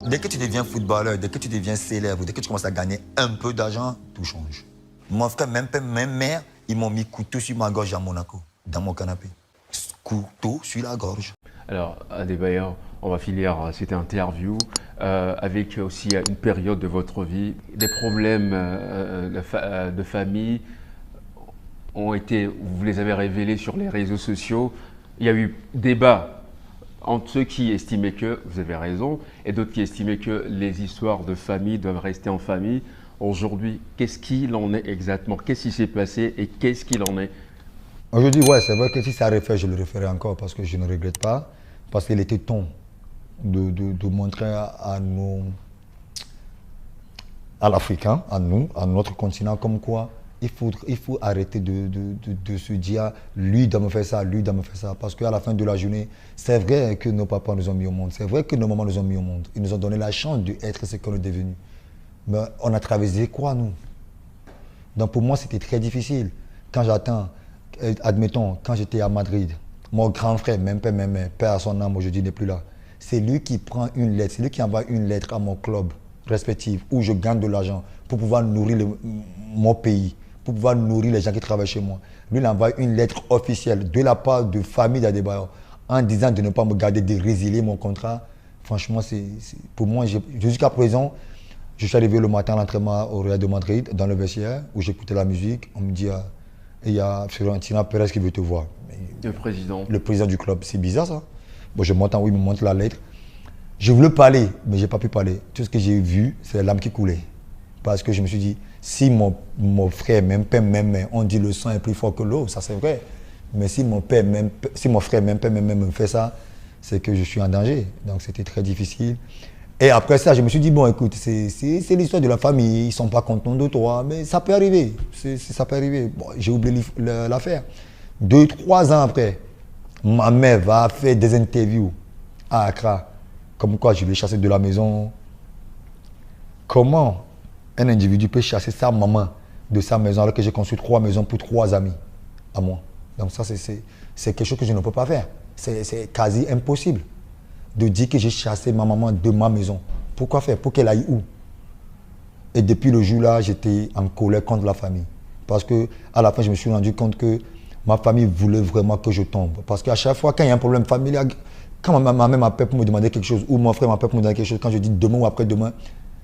Dès que tu deviens footballeur, dès que tu deviens célèbre, dès que tu commences à gagner un peu d'argent, tout change. Mon frère, même père, même mère, ils m'ont mis couteau sur ma gorge à Monaco, dans mon canapé. Couteau sur la gorge. Alors, Adebayor, on va finir cette interview avec aussi une période de votre vie. Des problèmes de famille vous les avez révélés sur les réseaux sociaux. Il y a eu débat entre ceux qui estimaient que vous avez raison et d'autres qui estimaient que les histoires de famille doivent rester en famille. Aujourd'hui, qu'est-ce qu'il en est exactement? Qu'est-ce qui s'est passé et qu'est-ce qu'il en est? Aujourd'hui, ouais, c'est vrai que si ça refait, je le referai encore parce que je ne regrette pas. Parce qu'il était temps de montrer à l'Africain, à nous, à notre continent, comme quoi il faut arrêter de se dire lui doit me faire ça, lui doit me faire ça. Parce qu'à la fin de la journée, c'est vrai que nos papas nous ont mis au monde, c'est vrai que nos mamans nous ont mis au monde. Ils nous ont donné la chance d'être ce qu'on est devenu. Mais on a traversé quoi, nous? Donc pour moi, c'était très difficile. Quand j'attends, admettons, quand j'étais à Madrid, mon grand frère, même père à son âme, aujourd'hui n'est plus là. C'est lui qui prend une lettre, c'est lui qui envoie une lettre à mon club respectif où je gagne de l'argent pour pouvoir nourrir mon pays, pour pouvoir nourrir les gens qui travaillent chez moi. Lui, il envoie une lettre officielle de la part de famille d'Adebayor en disant de ne pas me garder, de résilier mon contrat. Franchement, pour moi, jusqu'à présent, je suis arrivé le matin à l'entraînement au Real de Madrid, dans le vestiaire, où j'écoutais la musique. On me dit, il y a Florentino Pérez qui veut te voir. Le président. Le président du club. C'est bizarre ça. Bon, je monte en haut, il me montre la lettre. Je voulais parler, mais je n'ai pas pu parler. Tout ce que j'ai vu, c'est l'âme qui coulait. Parce que je me suis dit, si mon frère, même père, même mère, on dit le sang est plus fort que l'eau, ça c'est vrai. Mais si mon frère, même père, même mère me fait ça, c'est que je suis en danger. Donc c'était très difficile. Et après ça, je me suis dit, bon, écoute, c'est l'histoire de la famille, ils ne sont pas contents de toi, mais ça peut arriver. Ça peut arriver. Bon, j'ai oublié l'affaire. 2-3 ans après, ma mère va faire des interviews à Accra, comme quoi je l'ai chassé de la maison. Comment un individu peut chasser sa maman de sa maison alors que j'ai construit 3 maisons pour 3 amis à moi? Donc ça, c'est quelque chose que je ne peux pas faire. C'est quasi impossible de dire que j'ai chassé ma maman de ma maison. Pourquoi faire? Pour qu'elle aille où? Et depuis le jour-là, j'étais en colère contre la famille. Parce qu'à la fin, je me suis rendu compte que ma famille voulait vraiment que je tombe. Parce qu'à chaque fois, quand il y a un problème familial, quand ma mère m'appelle pour me demander quelque chose, ou mon frère m'appelle pour me demander quelque chose, quand je dis demain ou après-demain,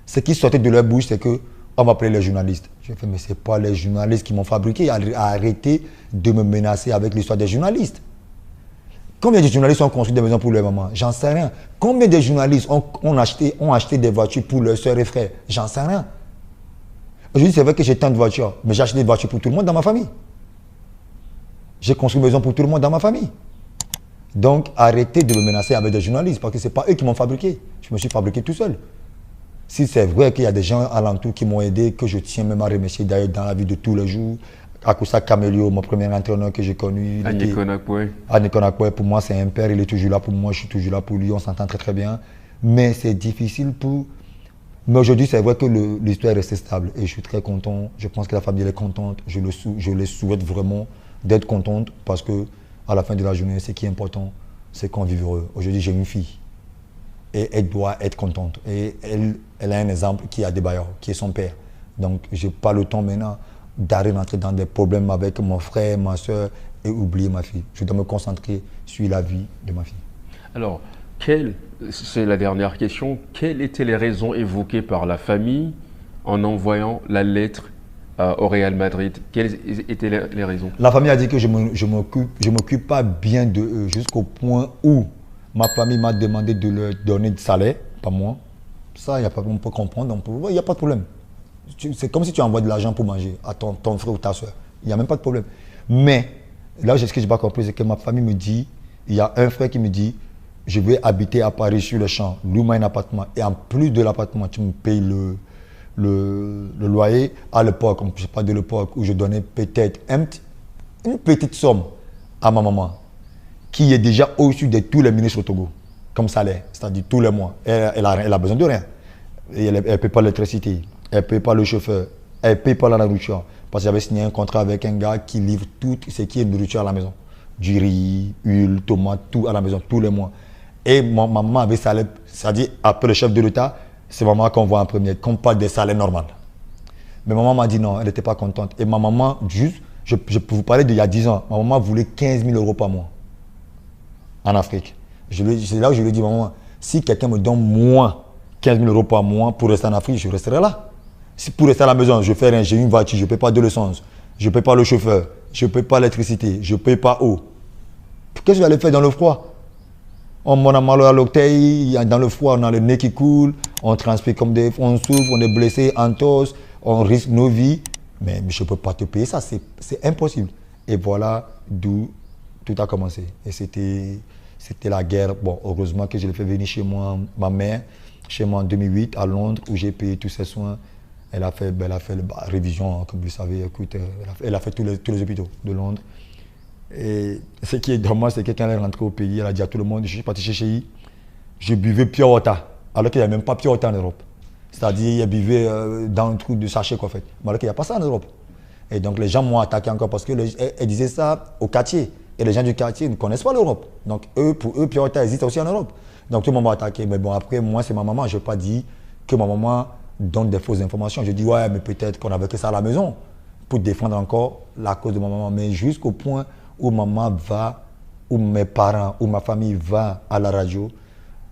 ce qui sortait de leur bouche, c'est qu'on m'appelait les journalistes. Je fais, mais ce n'est pas les journalistes qui m'ont fabriqué. Arrêtez de me menacer avec l'histoire des journalistes. Combien de journalistes ont construit des maisons pour leur maman? J'en sais rien. Combien de journalistes ont acheté des voitures pour leurs soeurs et frères? J'en sais rien. Aujourd'hui, c'est vrai que j'ai tant de voitures, mais j'ai acheté des voitures pour tout le monde dans ma famille. J'ai construit une maison pour tout le monde dans ma famille. Donc, arrêtez de me menacer avec des journalistes parce que ce n'est pas eux qui m'ont fabriqué. Je me suis fabriqué tout seul. Si c'est vrai qu'il y a des gens alentour qui m'ont aidé, que je tiens même à remercier d'ailleurs dans la vie de tous les jours, Akoussa Camelio, mon premier entraîneur que j'ai connu. Annie Konakwe. Annie Konakwe, pour moi, c'est un père, il est toujours là pour moi, je suis toujours là pour lui, on s'entend très très bien. Mais c'est difficile pour... Mais aujourd'hui, c'est vrai que l'histoire est restée stable et je suis très content. Je pense que la famille est contente. Je les souhaite vraiment d'être contente parce que à la fin de la journée, ce qui est important, c'est qu'on vive heureux. Aujourd'hui, j'ai une fille et elle doit être contente. Et elle a un exemple qui est Adebayor, qui est son père. Donc, je n'ai pas le temps maintenant d'entrer dans des problèmes avec mon frère, ma soeur et oublier ma fille. Je dois me concentrer sur la vie de ma fille. Alors, c'est la dernière question. Quelles étaient les raisons évoquées par la famille en envoyant la lettre au Real Madrid? Quelles étaient les raisons? La famille a dit que je m'occupe pas bien d'eux jusqu'au point où ma famille m'a demandé de leur donner du salaire, pas moi. Ça, on peut comprendre, il n'y a pas de problème. C'est comme si tu envoies de l'argent pour manger à ton frère ou ta soeur. Il n'y a même pas de problème. Mais là, ce que je n'ai pas compris, c'est que ma famille me dit, il y a un frère qui me dit, je vais habiter à Paris sur le champ, loue-moi un appartement. Et en plus de l'appartement, tu me payes le loyer. À l'époque, je ne sais pas de l'époque où je donnais peut-être une petite somme à ma maman, qui est déjà au-dessus de tous les ministres au Togo, comme salaire, c'est-à-dire tous les mois. Elle a besoin de rien. Elle ne paye pas l'électricité, elle ne paye pas le chauffeur, elle ne paye pas la nourriture. Parce que j'avais signé un contrat avec un gars qui livre tout ce qui est nourriture à la maison. Du riz, huile, tomate, tout à la maison, tous les mois. Et ma maman avait salaire, c'est-à-dire après le chef de l'État, c'est maman qu'on voit en premier, qu'on parle des salaires normaux. Mais maman m'a dit non, elle n'était pas contente. Et ma maman, juste, je peux vous parler d'il y a 10 ans, ma maman voulait 15 000 euros par mois en Afrique. C'est là où je lui ai dit, maman, si quelqu'un me donne moins 15 000 euros par mois pour rester en Afrique, je resterai là. Si pour rester à la maison, je fais rien, j'ai une voiture, je ne paie pas de l'essence, je ne paie pas le chauffeur, je ne paie pas l'électricité, je ne paie pas eau. Qu'est-ce que je vais aller faire dans le froid? On a mal à l'octeil, dans le froid, on a le nez qui coule, on transpire comme des... On souffre, on est blessé, on tosse, on risque nos vies. Mais je ne peux pas te payer ça, c'est impossible. Et voilà d'où tout a commencé. Et c'était la guerre. Bon, heureusement que je l'ai fait venir chez moi, ma mère, chez moi en 2008, à Londres, où j'ai payé tous ses soins. Elle a fait la révision, comme vous le savez. Écoute, elle a fait tous les hôpitaux de Londres. Et ce qui est dommage, c'est que quand elle est rentrée au pays, elle a dit à tout le monde, je suis parti chez Chéhi, je buvais pure water, alors qu'il n'y a même pas pure water en Europe. C'est-à-dire, elle buvait dans un truc de sachet, quoi, en fait. Mais alors qu'il n'y a pas ça en Europe. Et donc, les gens m'ont attaqué encore parce qu'elle disait ça au quartier. Et les gens du quartier ne connaissent pas l'Europe. Donc, pour eux, pure water existe aussi en Europe. Donc, tout le monde m'a attaqué. Mais bon, après, moi, c'est ma maman. Je n'ai pas dit que ma maman donne des fausses informations. Je dis, ouais, mais peut-être qu'on avait que ça à la maison pour défendre encore la cause de ma maman. Mais jusqu'au point où maman va, où mes parents, où ma famille va à la radio.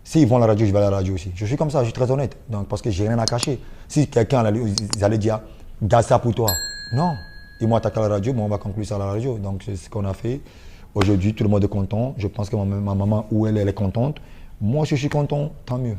S'ils vont à la radio, je vais à la radio aussi. Je suis comme ça, je suis très honnête. Donc, parce que j'ai rien à cacher. Si quelqu'un allait dire, garde ça pour toi. Non. Ils m'ont attaqué à la radio, mais on va conclure ça à la radio. Donc, c'est ce qu'on a fait. Aujourd'hui, tout le monde est content. Je pense que ma maman, où elle est contente. Moi, je suis content, tant mieux.